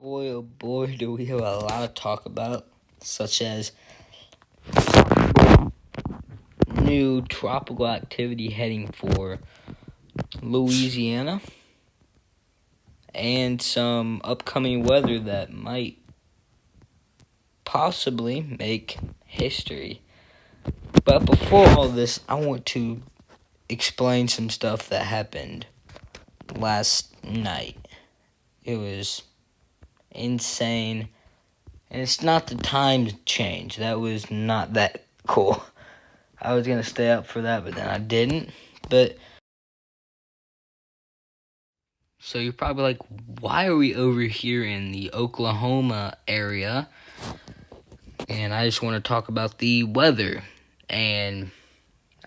Boy, oh boy, do we have a lot to talk about, such as new tropical activity heading for Louisiana and some upcoming weather that might possibly make history. But before all this, I want to explain some stuff that happened last night. It was insane. And it's not the time change. That was not that cool. I was going to stay up for that, but then I didn't. But so you're probably like, why are we over here in the Oklahoma area? And I just want to talk about the weather. And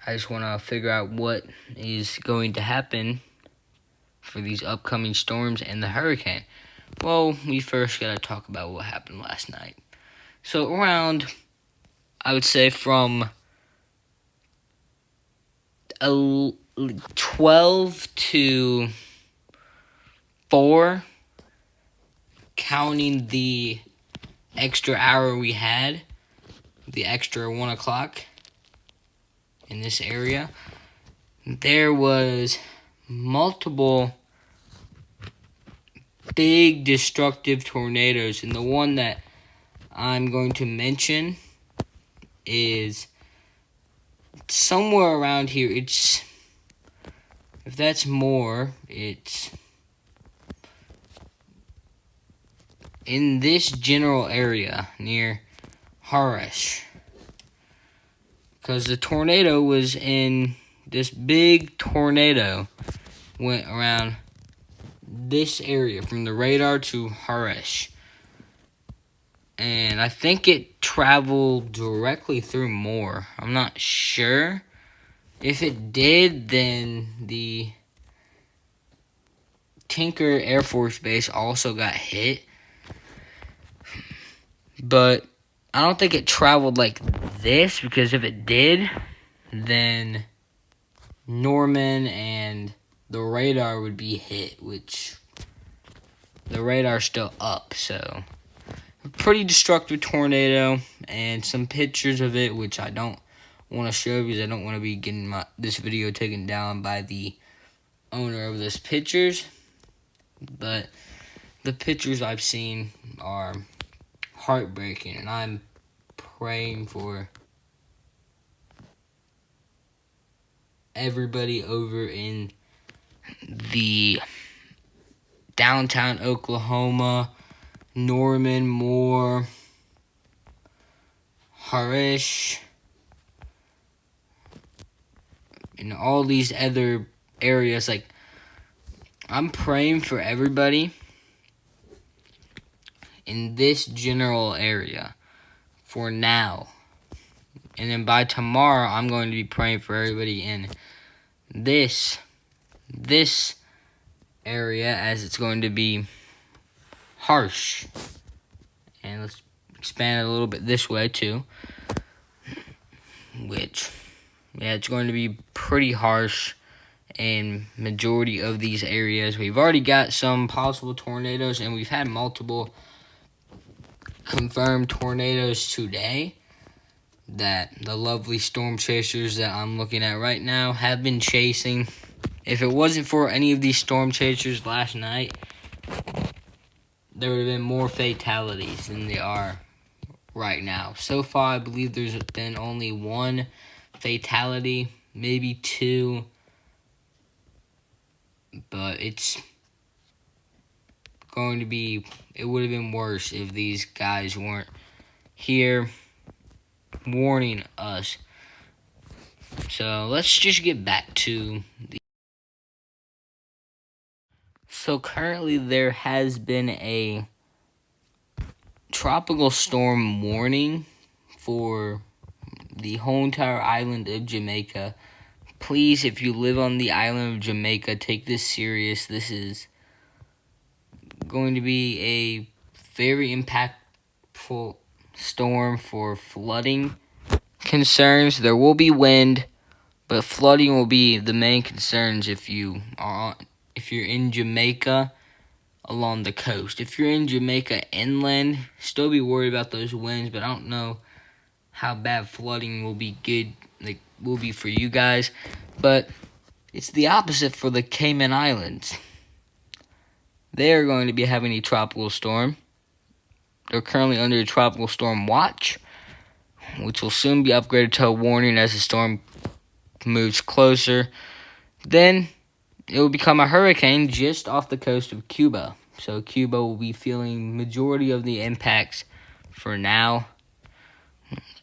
I just want to figure out what is going to happen for these upcoming storms and the hurricane. Well, we first got to talk about what happened last night. So around, I would say from 12 to 4, counting the extra hour we had, the extra 1 o'clock in this area, there was multiple big destructive tornadoes. And the one that I'm going to mention is somewhere around here. If that's more, it's in this general area near Harish. Because the tornado was in this big tornado, went around this area from the radar to Harish. And I think it traveled directly through Moore. I'm not sure. If it did, then the Tinker Air Force Base also got hit. But I don't think it traveled like this, because if it did, then Norman and the radar would be hit, which the radar's still up. So a pretty destructive tornado, and some pictures of it, which I don't want to show because I don't want to be getting this video taken down by the owner of this pictures. But the pictures I've seen are heartbreaking, and I'm praying for everybody over in the downtown Oklahoma, Norman, Moore, Harish, and all these other areas. Like, I'm praying for everybody in this general area for now. And then by tomorrow, I'm going to be praying for everybody in this area, as it's going to be harsh. And let's expand it a little bit this way too. Which, yeah, it's going to be pretty harsh in majority of these areas. We've already got some possible tornadoes, and we've had multiple confirmed tornadoes today that the lovely storm chasers that I'm looking at right now have been chasing. If it wasn't for any of these storm chasers last night, there would have been more fatalities than there are right now. So far, I believe there's been only 1 fatality, maybe 2, but it's going to be, it would have been worse if these guys weren't here warning us. So let's just get back to So currently there has been a tropical storm warning for the whole entire island of Jamaica. Please, if you live on the island of Jamaica, take this serious. This is going to be a very impactful storm for flooding concerns. There will be wind, but flooding will be the main concerns if you're in Jamaica along the coast. If you're in Jamaica inland, still be worried about those winds, but I don't know how bad flooding will be will be for you guys. But it's the opposite for the Cayman Islands. They are going to be having a tropical storm. They're currently under a tropical storm watch, which will soon be upgraded to a warning as the storm moves closer. Then it will become a hurricane just off the coast of Cuba. So Cuba will be feeling majority of the impacts for now.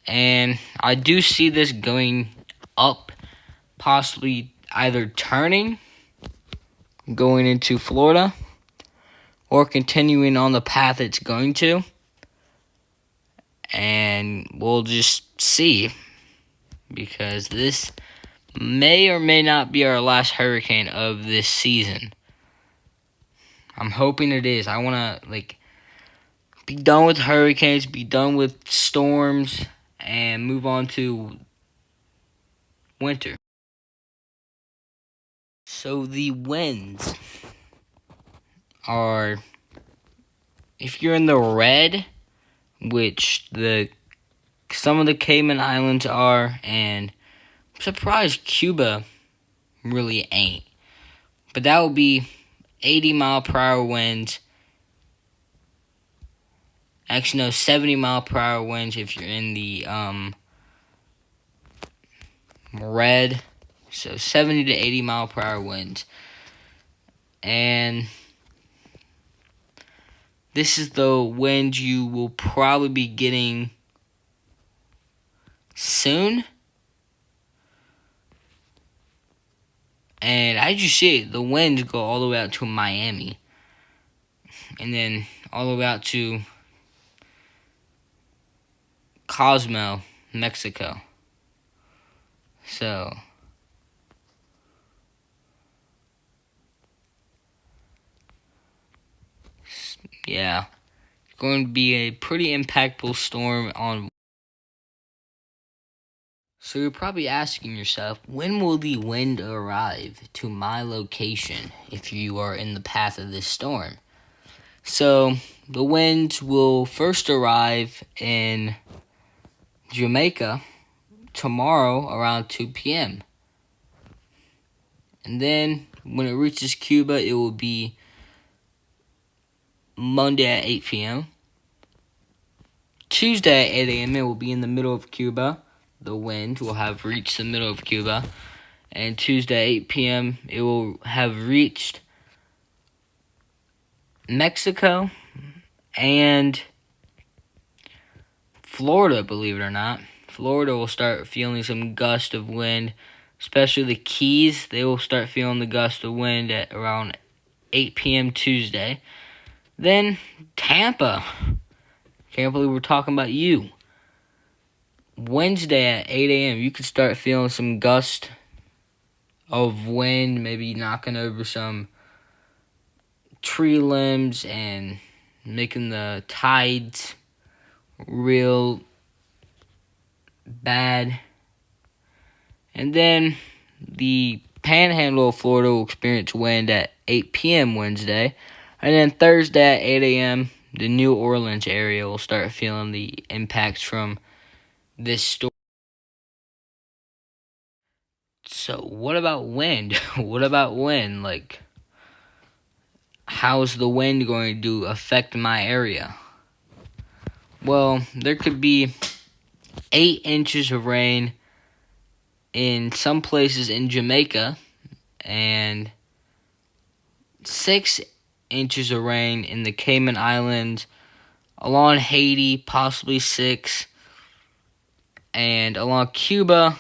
And I do see this going up, possibly either turning, going into Florida, or continuing on the path it's going to. And we'll just see, because this may or may not be our last hurricane of this season. I'm hoping it is. I want to be done with hurricanes, be done with storms, and move on to winter. So the winds are, if you're in the red, which some of the Cayman Islands are, and I'm surprised Cuba really ain't. But that would be 80-mile-per-hour winds. Actually, no, 70-mile-per-hour winds if you're in the red. So 70 to 80-mile-per-hour winds. And this is the wind you will probably be getting soon. And as you see, the winds go all the way out to Miami. And then all the way out to Cozumel, Mexico. So yeah, it's going to be a pretty impactful storm on. So you're probably asking yourself, when will the wind arrive to my location if you are in the path of this storm? So the winds will first arrive in Jamaica tomorrow around 2 p.m. And then when it reaches Cuba, it will be Monday at 8 p.m. Tuesday at 8 a.m. it will be in the middle of Cuba. The wind will have reached the middle of Cuba. And Tuesday at 8 p.m. it will have reached Mexico and Florida, believe it or not. Florida will start feeling some gust of wind, especially the Keys. They will start feeling the gust of wind at around 8 p.m. Tuesday. Then Tampa. Can't believe we're talking about you. Wednesday at 8 a.m. you could start feeling some gust of wind, maybe knocking over some tree limbs and making the tides real bad. And then the panhandle of Florida will experience wind at 8 p.m. Wednesday. And then Thursday at 8 a.m., the New Orleans area will start feeling the impacts from this storm. So what about wind? What about wind? How's the wind going to affect my area? Well, there could be 8 inches of rain in some places in Jamaica and 6 inches of rain in the Cayman Islands, along Haiti, possibly 6, and along Cuba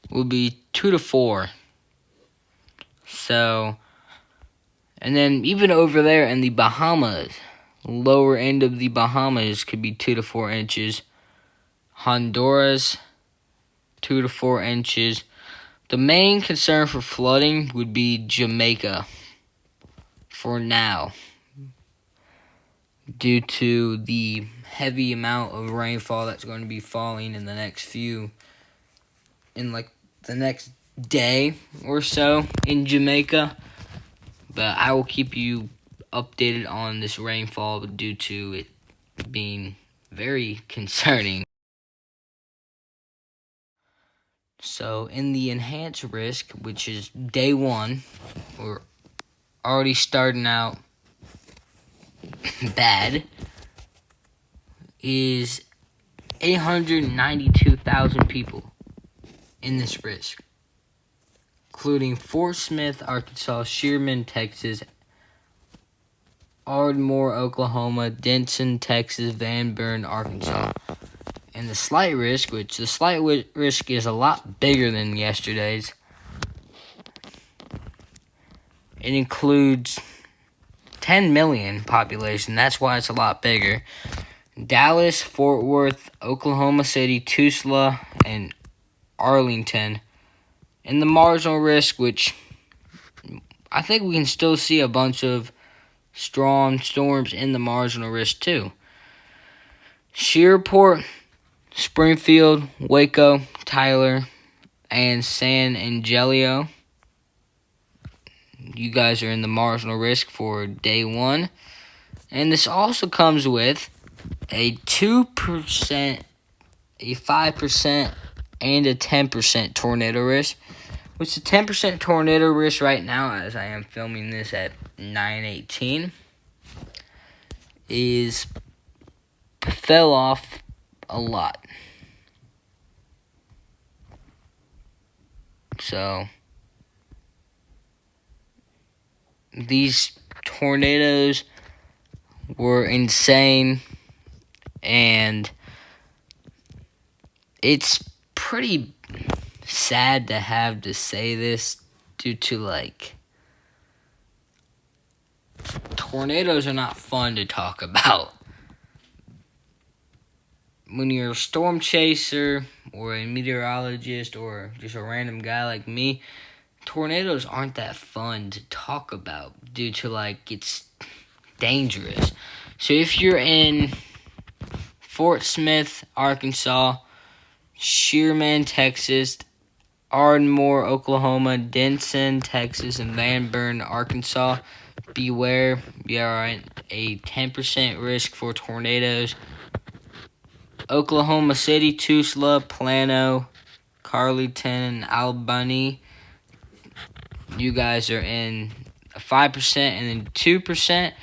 will be 2 to 4. So, and then even over there in the Bahamas, lower end of the Bahamas could be 2 to 4 inches. Honduras, 2 to 4 inches. The main concern for flooding would be Jamaica for now, due to the heavy amount of rainfall that's going to be falling in the next the next day or so in Jamaica. But I will keep you updated on this rainfall due to it being very concerning. So in the enhanced risk, which is day 1, we're already starting out bad, is 892,000 people in this risk, including Fort Smith, Arkansas, Sherman, Texas, Ardmore, Oklahoma, Denton, Texas, Van Buren, Arkansas. And the slight risk, which the slight risk is a lot bigger than yesterday's. It includes 10 million population. That's why it's a lot bigger. Dallas, Fort Worth, Oklahoma City, Tulsa, and Arlington. And the marginal risk, which I think we can still see a bunch of strong storms in the marginal risk too. Shreveport, Springfield, Waco, Tyler, and San Angelio. You guys are in the marginal risk for day 1. And this also comes with a 2%, a 5%, and a 10% tornado risk. Which the 10% tornado risk right now, as I am filming this at 9:18, fell off a lot. So these tornadoes were insane, and it's pretty sad to have to say this due to, like, tornadoes are not fun to talk about. When you're a storm chaser or a meteorologist or just a random guy like me, tornadoes aren't that fun to talk about due to, like, it's dangerous. So if you're in Fort Smith, Arkansas, Sherman, Texas, Ardmore, Oklahoma, Denton, Texas, and Van Buren, Arkansas, beware. You are at a 10% risk for tornadoes. Oklahoma City, Tulsa, Plano, Carleton, and Albany. You guys are in 5%, and then 2%.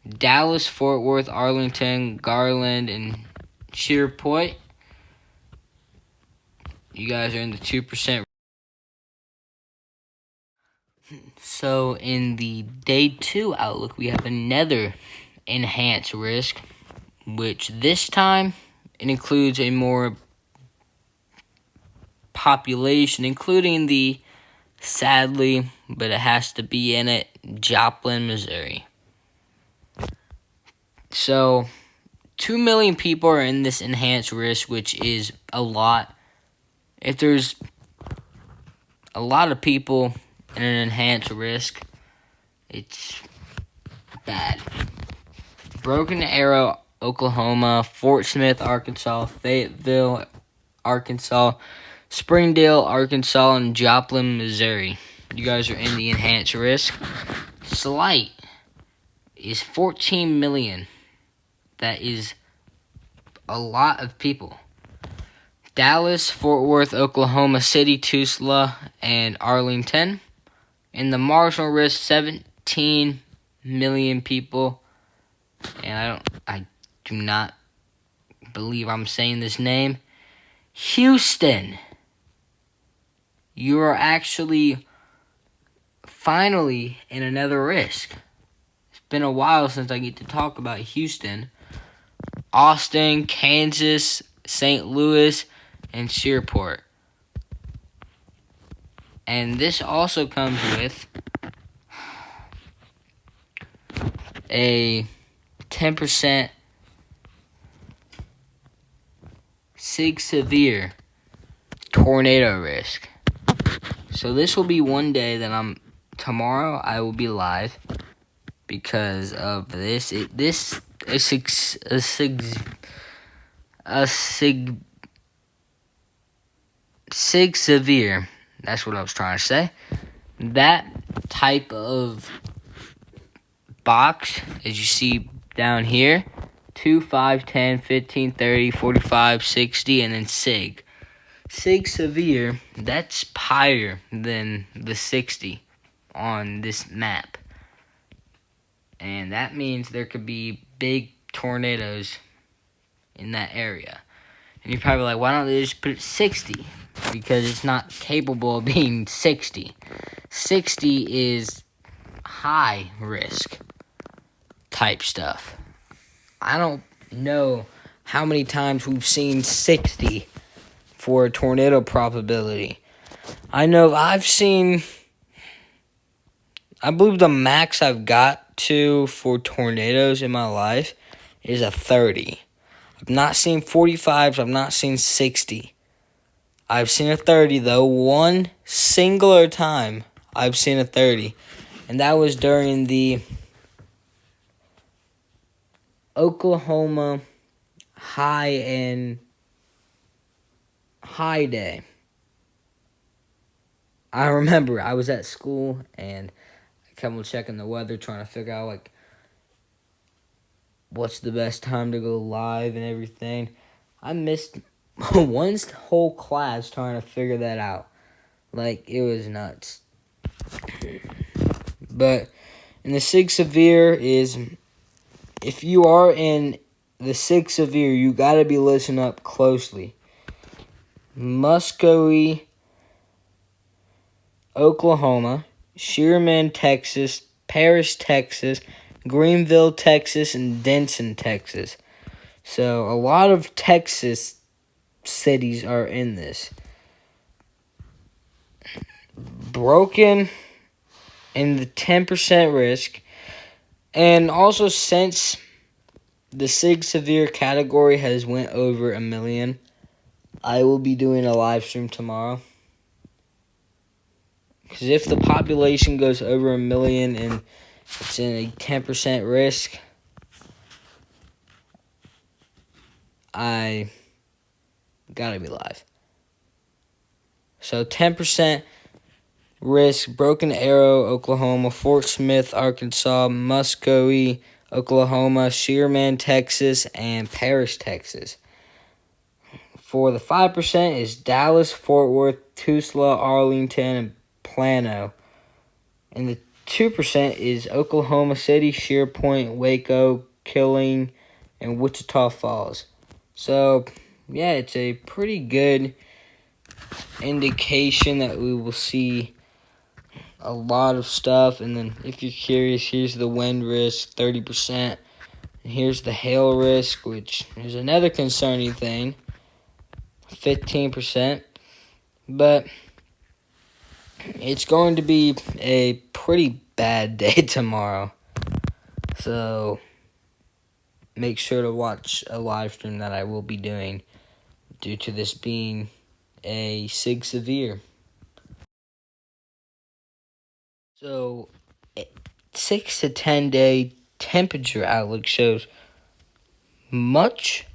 Dallas, Fort Worth, Arlington, Garland, and Shreveport. You guys are in the 2%. So in the day 2 outlook, we have another enhanced risk, which this time it includes a more population, including the, sadly, but it has to be in it, Joplin, Missouri. So 2 million people are in this enhanced risk, which is a lot. If there's a lot of people in an enhanced risk, it's bad. Broken Arrow, Oklahoma, Fort Smith, Arkansas, Fayetteville, Arkansas, Springdale, Arkansas, and Joplin, Missouri. You guys are in the enhanced risk. Slight is 14 million. That is a lot of people. Dallas, Fort Worth, Oklahoma City, Tulsa, and Arlington. In the marginal risk, 17 million people. And I do not believe I'm saying this name. Houston. You are actually finally in another risk. It's been a while since I get to talk about Houston. Austin, Kansas, St. Louis, and Shreveport. And this also comes with a 10% severe tornado risk. So this will be one day that tomorrow I will be live because of this. Severe. That's what I was trying to say. That type of box, as you see down here. 2, 5, 10, 15, 30, 45, 60, and then SIG. SIG severe, that's higher than the 60 on this map. And that means there could be big tornadoes in that area. And you're probably like, why don't they just put it 60? Because it's not capable of being 60. 60 is high risk type stuff. I don't know how many times we've seen 60 for a tornado probability. I know I've seen, I believe the max I've got to for tornadoes in my life is a 30. I've not seen 45s, I've not seen 60. I've seen a 30 though, one singular time I've seen a 30. And that was during the Oklahoma high day. I remember I was at school and I kept on checking the weather, trying to figure out like what's the best time to go live and everything. I missed one whole class trying to figure that out. Like, it was nuts. But in the SIG severe is, if you are in the SIG severe, you got to be listening up closely. Muskogee, Oklahoma, Shearman, Texas, Paris, Texas, Greenville, Texas, and Denton, Texas. So a lot of Texas cities are in this. Broken in the 10% risk. And also, since the SIG severe category has went over 1 million, I will be doing a live stream tomorrow. Because if the population goes over 1 million and it's in a 10% risk, I gotta be live. So 10% risk, Broken Arrow, Oklahoma, Fort Smith, Arkansas, Muskogee, Oklahoma, Shearman, Texas, and Paris, Texas. For the 5% is Dallas, Fort Worth, Tulsa, Arlington, and Plano. And the 2% is Oklahoma City, Shearpoint, Waco, Killing, and Wichita Falls. So, yeah, it's a pretty good indication that we will see a lot of stuff. And then if you're curious, here's the wind risk, 30%. And here's the hail risk, which is another concerning thing, 15%. But it's going to be a pretty bad day tomorrow. So make sure to watch a live stream that I will be doing due to this being a SIG severe. So 6 to 10 day temperature outlook shows much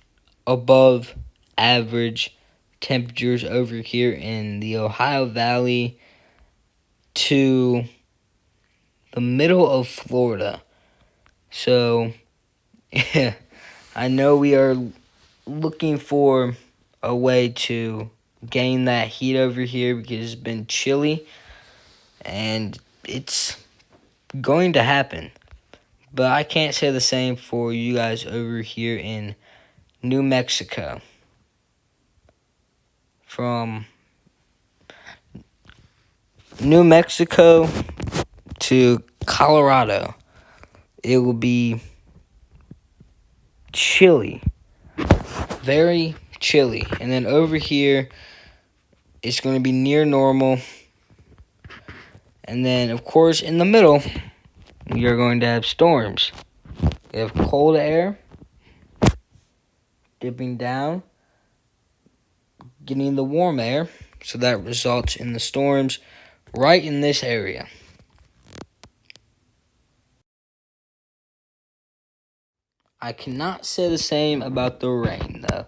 above average temperatures over here in the Ohio Valley to the middle of Florida. So I know we are looking for a way to gain that heat over here because it's been chilly and it's going to happen. But I can't say the same for you guys over here in New Mexico. From New Mexico to Colorado, it will be chilly. Very chilly. And then over here, it's going to be near normal. And then, of course, in the middle, you're going to have storms. You have cold air dipping down, getting the warm air. So that results in the storms right in this area. I cannot say the same about the rain, though.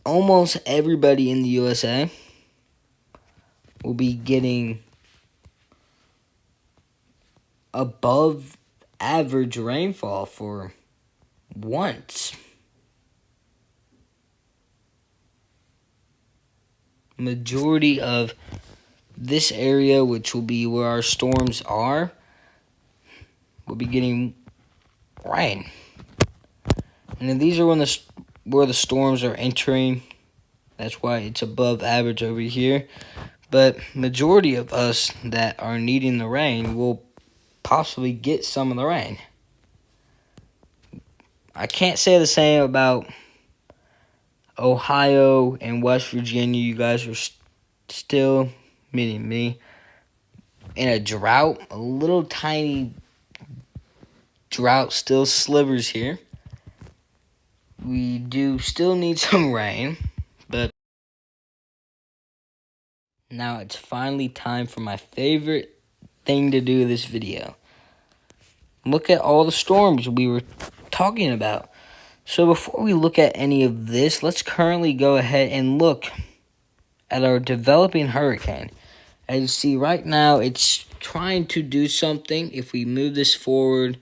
Almost everybody in the USA will be getting above average rainfall for once. Majority of this area, which will be where our storms are, will be getting rain. And then these are where the storms are entering. That's why it's above average over here. But majority of us that are needing the rain will possibly get some of the rain. I can't say the same about Ohio and West Virginia. You guys are still, meaning me, in a drought. A little tiny drought still slivers here. We do still need some rain, but now it's finally time for my favorite thing to do this video. Look at all the storms we were talking about. So before we look at any of this, let's currently go ahead and look at our developing hurricane. As you see right now, it's trying to do something. If we move this forward,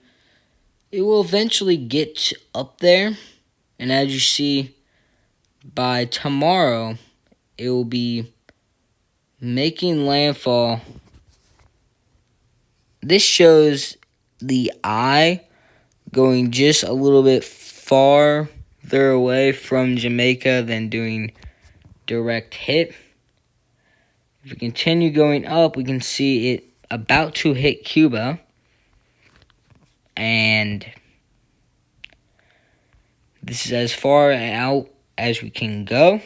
it will eventually get up there. And as you see, by tomorrow, it will be making landfall. This shows the eye going just a little bit farther away from Jamaica than doing direct hit. If we continue going up, we can see it about to hit Cuba. And this is as far out as we can go.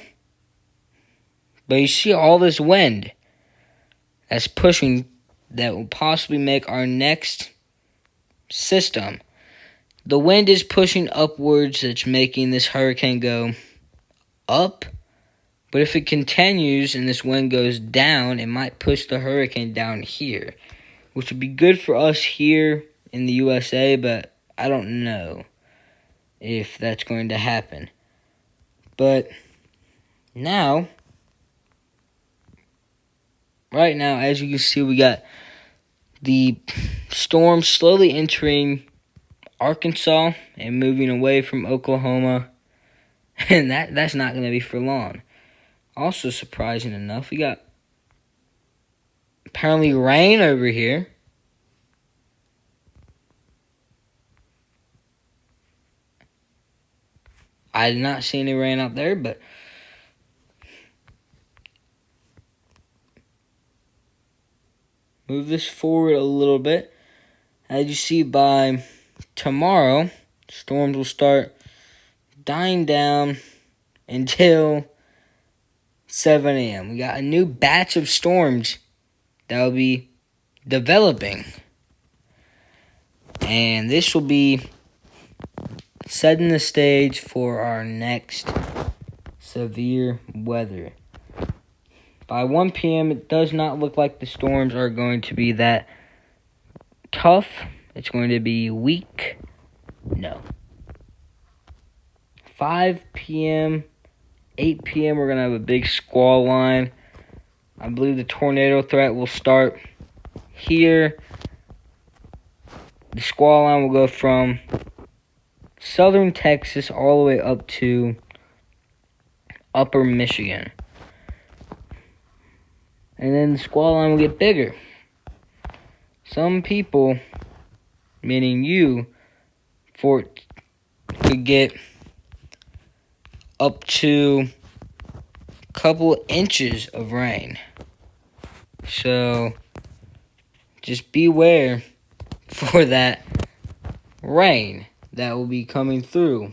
But you see all this wind that's pushing, that will possibly make our next system. The wind is pushing upwards, that's making this hurricane go up. But if it continues and this wind goes down, it might push the hurricane down here, which would be good for us here in the USA, but I don't know if that's going to happen. But now, right now, as you can see, we got the storm slowly entering Arkansas and moving away from Oklahoma. And that's not going to be for long. Also, surprising enough, we got apparently rain over here. I did not see any rain out there, but move this forward a little bit. As you see, by tomorrow, storms will start dying down until 7 a.m. We got a new batch of storms that will be developing. And this will be setting the stage for our next severe weather. By 1 p.m., it does not look like the storms are going to be that tough. It's going to be weak. No. 5 p.m., 8 p.m., we're going to have a big squall line. I believe the tornado threat will start here. The squall line will go from southern Texas all the way up to upper Michigan. And then the squall line will get bigger. Some people, meaning you, could get up to a couple inches of rain. So just beware for that rain that will be coming through.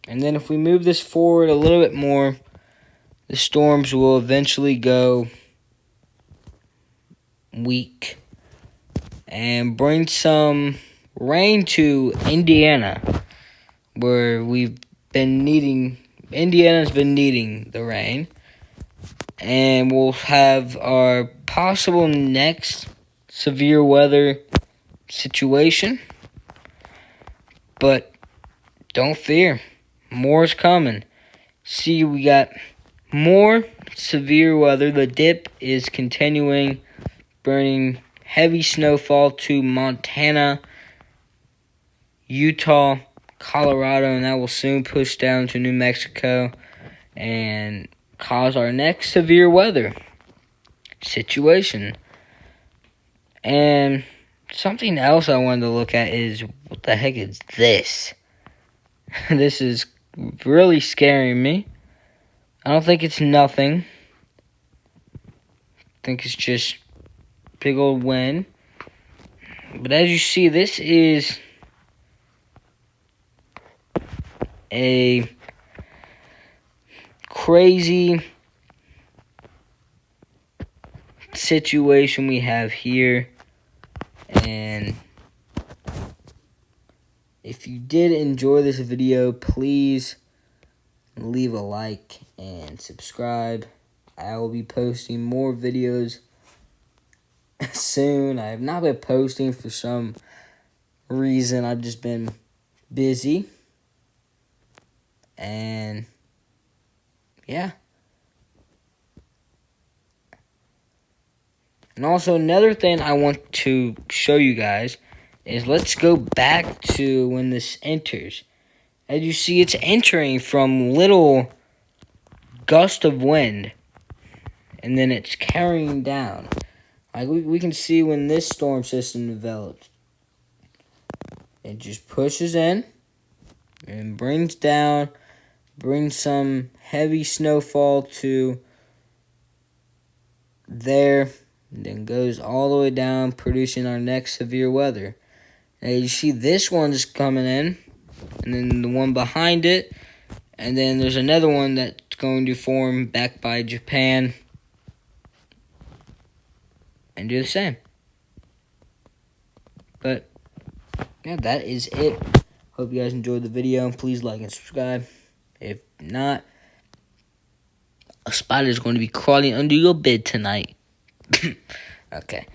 And then if we move this forward a little bit more, the storms will eventually go weak and bring some rain to Indiana, where Indiana's been needing the rain. And we'll have our possible next severe weather situation. But don't fear, more is coming. See, we got more severe weather. The dip is continuing, bringing heavy snowfall to Montana, Utah, Colorado, and that will soon push down to New Mexico and cause our next severe weather situation. And something else I wanted to look at is, what the heck is this? This is really scaring me. I don't think it's nothing. I think it's just big old wind. But as you see, this is a crazy situation we have here. And if you did enjoy this video, please leave a like and subscribe. I will be posting more videos soon. I have not been posting for some reason. I've just been busy. And yeah. And also another thing I want to show you guys is, let's go back to when this enters. As you see, it's entering from little gust of wind, and then it's carrying down. Like we can see when this storm system develops, it just pushes in and brings down, brings some heavy snowfall to there, and then goes all the way down, producing our next severe weather. Now you see this one's coming in, and then the one behind it, and then there's another one that's going to form back by Japan and do the same. But yeah, that is it. Hope you guys enjoyed the video. Please like and subscribe. If not, a spider is going to be crawling under your bed tonight. Okay.